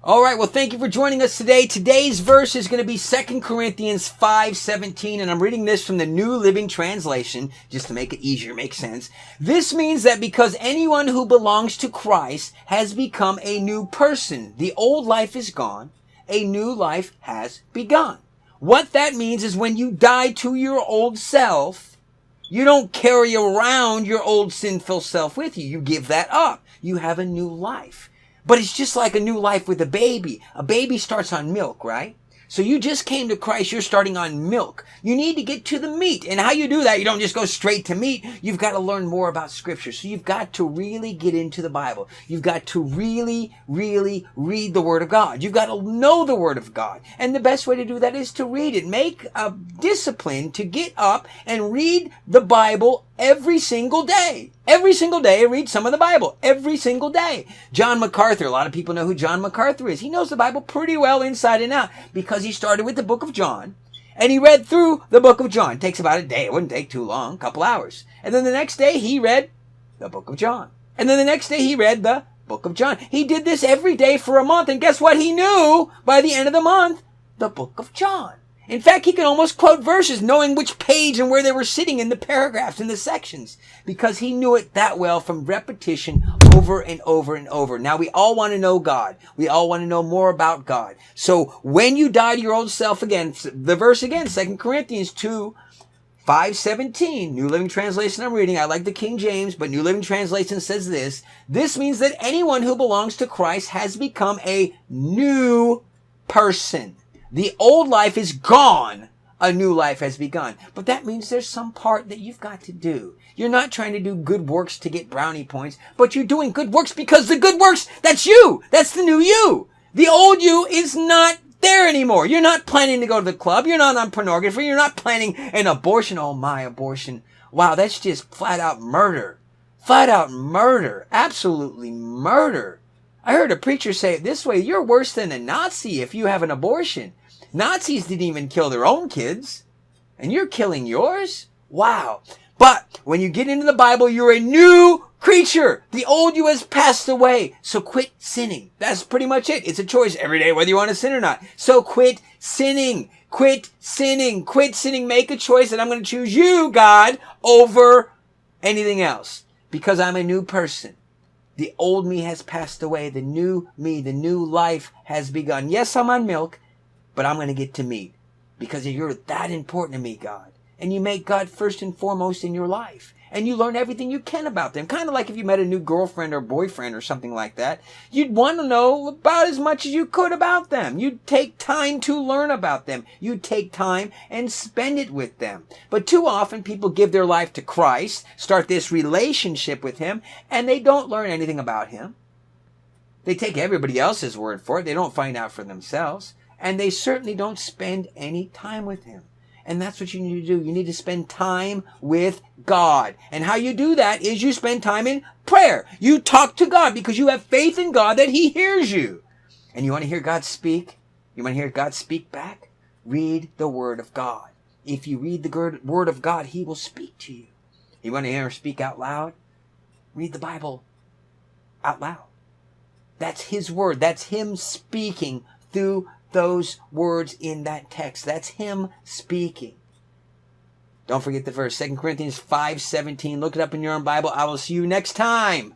All right, well, thank you for joining us today. Today's verse is going to be 2 Corinthians 5:17, and I'm reading this from the New Living Translation, just to make it easier, make sense. This means that because anyone who belongs to Christ has become a new person. The old life is gone. A new life has begun. What that means is when you die to your old self, you don't carry around your old sinful self with you. You give that up. You have a new life. But it's just like a new life with a baby. A baby starts on milk, right? So you just came to Christ, you're starting on milk. You need to get to the meat. And how you do that, you don't just go straight to meat. You've got to learn more about Scripture. So you've got to really get into the Bible. You've got to really read the Word of God. You've got to know the Word of God. And the best way to do that is to read it. Make a discipline to get up and read the Bible every single day. Every single day, read some of the Bible. Every single day. John MacArthur, a lot of people know who John MacArthur is. He knows the Bible pretty well inside and out because he started with the book of John and he read through the book of John. It takes about a day. It wouldn't take too long, a couple hours. And then the next day, he read the book of John. And then the next day, he read the book of John. He did this every day for a month. And guess what? He knew by the end of the month, the book of John. In fact, he can almost quote verses knowing which page and where they were sitting in the paragraphs, in the sections, because he knew it that well from repetition over and over and over. Now, we all want to know God. We all want to know more about God. So when you die to your old self again, the verse again, 2 Corinthians 2:5-17, New Living Translation I'm reading. I like the King James, but New Living Translation says this. This means that anyone who belongs to Christ has become a new person. The old life is gone. A new life has begun. But that means there's some part that you've got to do. You're not trying to do good works to get brownie points, but you're doing good works because the good works, that's you. That's the new you. The old you is not there anymore. You're not planning to go to the club. You're not on pornography. You're not planning an abortion. Oh my, abortion. Wow, that's just flat out murder. Flat out murder. Absolutely murder. I heard a preacher say it this way. You're worse than a Nazi if you have an abortion. Nazis didn't even kill their own kids, and you're killing yours? Wow. But when you get into the Bible, you're a new creature. The old you has passed away. So quit sinning. That's pretty much it. It's a choice every day whether you want to sin or not. So quit sinning. Quit sinning. Quit sinning. Make a choice that I'm going to choose you, God, over anything else because I'm a new person. The old me has passed away. The new me, the new life has begun. Yes, I'm on milk, but I'm going to get to meat because you're that important to me, God. And you make God first and foremost in your life. And you learn everything you can about them. Kind of like if you met a new girlfriend or boyfriend or something like that. You'd want to know about as much as you could about them. You'd take time to learn about them. You'd take time and spend it with them. But too often people give their life to Christ, start this relationship with Him, and they don't learn anything about Him. They take everybody else's word for it. They don't find out for themselves. And they certainly don't spend any time with Him. And that's what you need to do. You need to spend time with God. And how you do that is you spend time in prayer. You talk to God because you have faith in God that He hears you. And you want to hear God speak? You want to hear God speak back? Read the Word of God. If you read the Word of God, He will speak to you. You want to hear Him speak out loud? Read the Bible out loud. That's His Word. That's Him speaking through those words in that text. That's Him speaking. Don't forget the verse, 2 Corinthians 5:17. Look it up in your own Bible. I will see you next time.